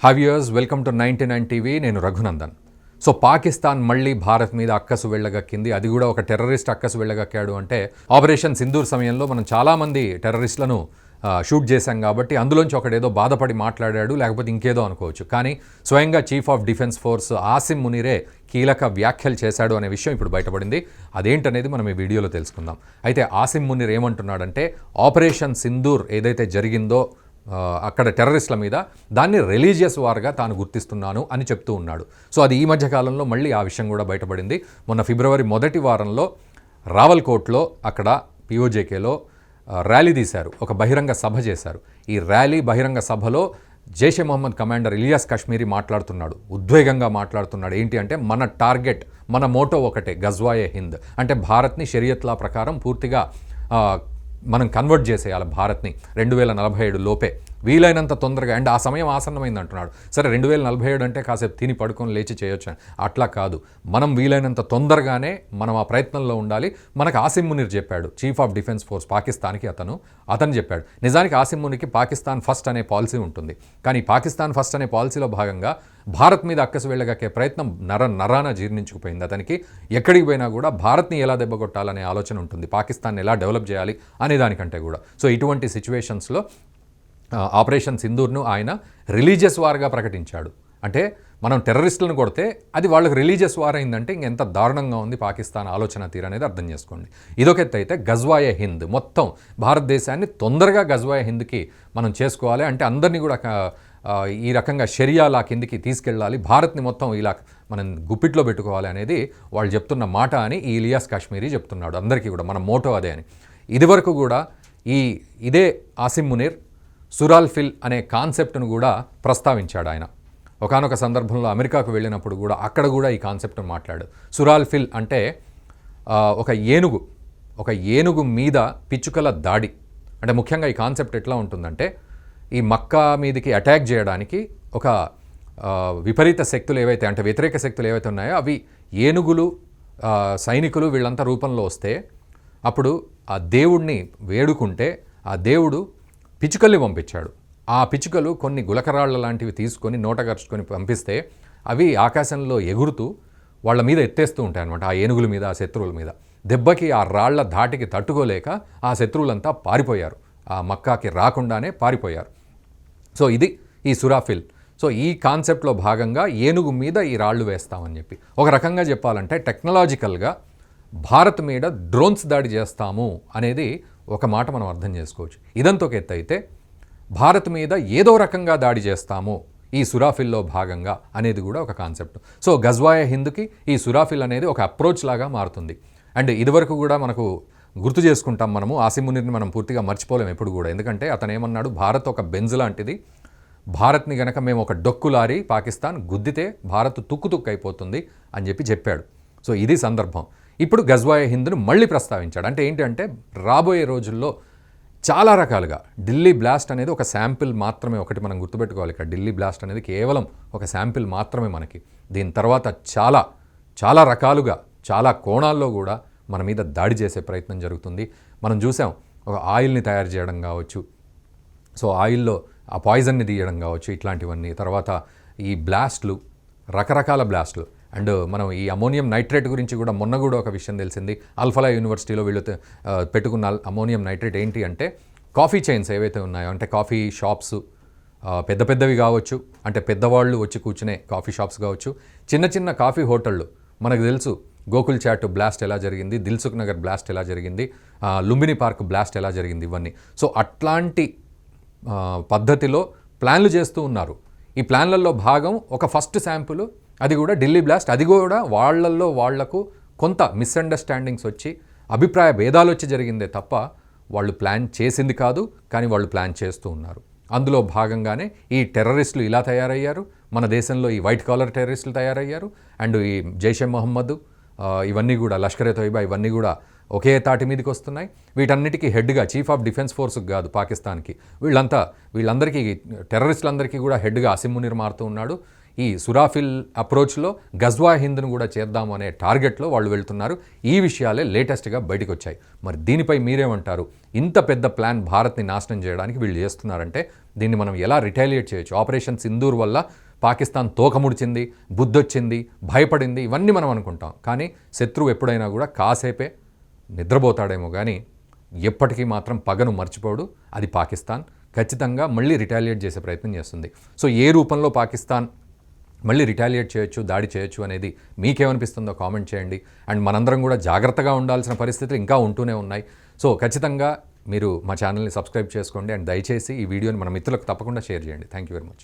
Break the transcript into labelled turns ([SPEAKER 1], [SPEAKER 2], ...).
[SPEAKER 1] Hi viewers, welcome to 99 TV. నేను Raghunandan. So Pakistan మళ్ళీ భారత్ మీద అక్కసు వెళ్ళగక్కింది. అది కూడా ఒక టెర్రరిస్ట్ అక్కసు వెళ్ళగక్కాడు అంటే ఆపరేషన్ సింధూర్ సమయంలో మనం చాలామంది టెర్రరిస్టులను షూట్ చేశాం కాబట్టి అందులోంచి ఒకడేదో బాధపడి మాట్లాడాడు, లేకపోతే ఇంకేదో అనుకోవచ్చు. కానీ స్వయంగా chief of defence force Asim మునీరే కీలక వ్యాఖ్యలు చేశాడు అనే విషయం ఇప్పుడు బయటపడింది. అదేంటనేది మనం ఈ వీడియోలో తెలుసుకుందాం. అయితే ఆసిమ్ మునీర్ ఏమంటున్నాడంటే ఆపరేషన్ సింధూర్ ఏదైతే జరిగిందో అక్కడ టెర్రరిస్టుల మీద దాన్ని రిలీజియస్ వార్గా తాను గుర్తిస్తున్నాను అని చెప్తూ ఉన్నాడు. సో అది ఈ మధ్య కాలంలో మళ్ళీ ఆ విషయం కూడా బయటపడింది. మొన్న ఫిబ్రవరి మొదటి వారంలో రావల్కోట్లో అక్కడ పిఓజేకేలో ర్యాలీ తీశారు, ఒక బహిరంగ సభ చేశారు. ఈ ర్యాలీ బహిరంగ సభలో జైషే మొహమ్మద్ కమాండర్ ఇలియాస్ కశ్మీరీ మాట్లాడుతున్నాడు, ఉద్వేగంగా మాట్లాడుతున్నాడు. ఏంటి అంటే మన టార్గెట్, మన మోటో ఒకటే, గజ్వాయే హింద్, అంటే భారత్ని షరియత్లా ప్రకారం పూర్తిగా మనం కన్వర్ట్ చేసేయాలి భారత్ని 2047 లోపే, వీలైనంత తొందరగా. అండ్ ఆ సమయం ఆసన్నమైంది అంటున్నాడు. సరే 2047 అంటే కాసేపు తిని పడుకొని లేచి చేయొచ్చు, అట్లా కాదు. మనం వీలైనంత తొందరగానే మనం ఆ ప్రయత్నంలో ఉండాలి. మనకు ఆసిమ్ మునీర్ చెప్పాడు, చీఫ్ ఆఫ్ డిఫెన్స్ ఫోర్స్ పాకిస్తాన్కి అతను చెప్పాడు. నిజానికి ఆసిమ్ మునీర్కి పాకిస్తాన్ ఫస్ట్ అనే పాలసీ ఉంటుంది. కానీ పాకిస్తాన్ ఫస్ట్ అనే పాలసీలో భాగంగా భారత్ మీద అక్కసు వెళ్ళగక్కే ప్రయత్నం నరాన జీర్ణించుకుపోయింది అతనికి. ఎక్కడికి పోయినా కూడా భారత్ని ఎలా దెబ్బకొట్టాలనే ఆలోచన ఉంటుంది, పాకిస్తాన్ ఎలా డెవలప్ చేయాలి అనే దానికంటే కూడా. సో ఇటువంటి సిచ్యువేషన్స్లో ఆపరేషన్ సింధూర్ను ఆయన రిలీజియస్ వార్గా ప్రకటించాడు. అంటే మనం టెర్రరిస్టులను కొడితే అది వాళ్ళకి రిలీజియస్ వార్ అయిందంటే ఇంకెంత దారుణంగా ఉంది పాకిస్తాన్ ఆలోచన తీరు అనేది అర్థం చేసుకోండి. ఇదొకెత్త అయితే గజ్వాయే హింద్, మొత్తం భారతదేశాన్ని తొందరగా గజ్వాయే హింద్కి మనం చేసుకోవాలి. అంటే అందరినీ కూడా ఈ రకంగా షరియా లా కిందికి తీసుకెళ్ళాలి, భారత్ని మొత్తం ఇలా మనం గుప్పిట్లో పెట్టుకోవాలి అనేది వాళ్ళు చెప్తున్న మాట అని ఈ ఇలియాస్ కశ్మీరీ చెప్తున్నాడు అందరికీ కూడా. మన మోటో అదే అని. ఇదివరకు కూడా ఇదే ఆసిమ్ మునీర్ సురాల్ఫిల్ అనే కాన్సెప్ట్ను కూడా ప్రస్తావించాడు ఆయన. ఒకానొక సందర్భంలో అమెరికాకు వెళ్ళినప్పుడు కూడా అక్కడ కూడా ఈ కాన్సెప్ట్ను మాట్లాడు. సురాల్ఫిల్ అంటే ఒక ఏనుగు మీద పిచ్చుకల దాడి. అంటే ముఖ్యంగా ఈ కాన్సెప్ట్ ఎట్లా ఉంటుందంటే, ఈ మక్కా మీదకి అటాక్ చేయడానికి ఒక విపరీత శక్తులు ఏవైతే, అంటే వ్యతిరేక శక్తులు ఏవైతే ఉన్నాయో అవి ఏనుగులు, సైనికులు వీళ్ళంతా రూపంలో వస్తే అప్పుడు ఆ దేవుడిని వేడుకుంటే ఆ దేవుడు పిచ్చుకల్ని పంపించాడు. ఆ పిచ్చుకలు కొన్ని గులకరాళ్ల లాంటివి తీసుకొని నోటగరుచుకొని పంపిస్తే అవి ఆకాశంలో ఎగురుతూ వాళ్ళ మీద ఎత్తేస్తూ ఉంటాయి అన్నమాట, ఆ ఏనుగుల మీద, ఆ శత్రువుల మీద. దెబ్బకి ఆ రాళ్ల ధాటికి తట్టుకోలేక ఆ శత్రువులంతా పారిపోయారు, ఆ మక్కాకి రాకుండానే పారిపోయారు. సో ఇది ఈ సురాఫిల్. సో ఈ కాన్సెప్ట్లో భాగంగా ఏనుగు మీద ఈ రాళ్ళు వేస్తామని చెప్పి, ఒక రకంగా చెప్పాలంటే టెక్నాలజికల్గా భారత్ మీద డ్రోన్స్ దాడి చేస్తాము అనేది ఒక మాట మనం అర్థం చేసుకోవచ్చు. ఇదంతా ఒక ఎత్తు అయితే, భారత్ మీద ఏదో రకంగా దాడి చేస్తాము ఈ సురాఫిల్లో భాగంగా అనేది కూడా ఒక కాన్సెప్ట్. సో గజ్వాయే హింద్కి ఈ సురాఫిల్ అనేది ఒక అప్రోచ్ లాగా మారుతుంది. అండ్ ఇదివరకు కూడా మనకు గుర్తు చేసుకుంటాం మనము, ఆసిమ్ మునీర్ని మనం పూర్తిగా మర్చిపోలేము ఎప్పుడు కూడా. ఎందుకంటే అతను ఏమన్నాడు, భారత్ ఒక బెంజ్ లాంటిది, భారత్ని గనక మేము ఒక డొక్కులారి పాకిస్తాన్ గుద్దితే భారత్ తుక్కు అయిపోతుంది అని చెప్పాడు. సో ఇది సందర్భం. ఇప్పుడు గజ్వాయే హింద్ను మళ్ళీ ప్రస్తావించాడు. అంటే ఏంటంటే రాబోయే రోజుల్లో చాలా రకాలుగా ఢిల్లీ బ్లాస్ట్ అనేది ఒక శాంపిల్ మాత్రమే. ఒకటి మనం గుర్తుపెట్టుకోవాలి, ఇక్కడ ఢిల్లీ బ్లాస్ట్ అనేది కేవలం ఒక శాంపిల్ మాత్రమే మనకి. దీని తర్వాత చాలా చాలా రకాలుగా, చాలా కోణాల్లో కూడా మన మీద దాడి చేసే ప్రయత్నం జరుగుతుంది. మనం చూసాం, ఒక ఆయిల్ని తయారు చేయడం కావచ్చు, సో ఆయిల్లో ఆ పాయిజన్ని తీయడం కావచ్చు, ఇట్లాంటివన్నీ. తర్వాత ఈ బ్లాస్ట్లు, రకరకాల బ్లాస్ట్లు. అండ్ మనం ఈ అమోనియం నైట్రేట్ గురించి కూడా మొన్న కూడా ఒక విషయం తెలిసింది. అల్ఫలా యూనివర్సిటీలో వీళ్ళు పెట్టుకున్న అమోనియం నైట్రేట్ ఏంటి అంటే, కాఫీ చైన్స్ ఏవైతే ఉన్నాయో, అంటే కాఫీ షాప్స్ పెద్ద పెద్దవి కావచ్చు, అంటే పెద్దవాళ్ళు వచ్చి కూర్చునే కాఫీ షాప్స్ కావచ్చు, చిన్న చిన్న కాఫీ హోటళ్ళు. మనకు తెలుసు గోకుల్ చాట్ బ్లాస్ట్ ఎలా జరిగింది, దిల్సుఖ్ నగర్ బ్లాస్ట్ ఎలా జరిగింది, లుంబిని పార్క్ బ్లాస్ట్ ఎలా జరిగింది, ఇవన్నీ. సో అట్లాంటి పద్ధతిలో ప్లాన్లు చేస్తూ ఉన్నారు. ఈ ప్లాన్లలో భాగం ఒక ఫస్ట్ శాంపుల్, అది కూడా ఢిల్లీ బ్లాస్ట్. అది కూడా వాళ్ళల్లో వాళ్లకు కొంత మిస్అండర్స్టాండింగ్స్ వచ్చి, అభిప్రాయ భేదాలు వచ్చి జరిగిందే తప్ప వాళ్ళు ప్లాన్ చేసింది కాదు. కానీ వాళ్ళు ప్లాన్ చేస్తూ ఉన్నారు. అందులో భాగంగానే ఈ టెర్రరిస్టులు ఇలా తయారయ్యారు. మన దేశంలో ఈ వైట్ కాలర్ టెర్రరిస్టులు తయారయ్యారు. అండ్ ఈ జైషే మొహమ్మద్, ఇవన్నీ కూడా లష్కరే తోయిబా, ఇవన్నీ కూడా ఒకే తాటి మీదకి వస్తున్నాయి. వీటన్నిటికీ హెడ్గా చీఫ్ ఆఫ్ డిఫెన్స్ ఫోర్స్కి కాదు, పాకిస్తాన్కి, వీళ్ళందరికీ టెర్రరిస్టులందరికీ కూడా హెడ్గా ఆసిమ్ మునీర్ మారుతూ ఉన్నాడు. ఈ సురాఫిల్ అప్రోచ్లో గజ్వా హింద్ను కూడా చేద్దాము అనే టార్గెట్లో వాళ్ళు వెళ్తున్నారు. ఈ విషయాలే లేటెస్ట్గా బయటకు వచ్చాయి. మరి దీనిపై మీరేమంటారు? ఇంత పెద్ద ప్లాన్ భారత్ని నాశనం చేయడానికి వీళ్ళు చేస్తున్నారంటే దీన్ని మనం ఎలా రిటాలియేట్ చేయొచ్చు? ఆపరేషన్ సింధూర్ వల్ల పాకిస్తాన్ తోకముడిచింది, బుద్ధొచ్చింది, భయపడింది, ఇవన్నీ మనం అనుకుంటాం. కానీ శత్రువు ఎప్పుడైనా కూడా కాసేపే నిద్రపోతాడేమో కానీ ఎప్పటికీ మాత్రం పగను మర్చిపోడు. అది పాకిస్తాన్ ఖచ్చితంగా మళ్ళీ రిటాలియేట్ చేసే ప్రయత్నం చేస్తుంది. సో ఏ రూపంలో పాకిస్తాన్ మళ్ళీ రిటాలియేట్ చేయొచ్చు, దాడి చేయొచ్చు అనేది మీకేమనిపిస్తుందో కామెంట్ చేయండి. అండ్ మనందరం కూడా జాగ్రత్తగా ఉండాల్సిన పరిస్థితులు ఇంకా ఉంటూనే ఉన్నాయి. సో ఖచ్చితంగా మీరు మా ఛానల్ని సబ్స్క్రైబ్ చేసుకోండి. అండ్ దయచేసి ఈ వీడియోని మన మిత్రులకు తప్పకుండా షేర్ చేయండి. Thank you very much.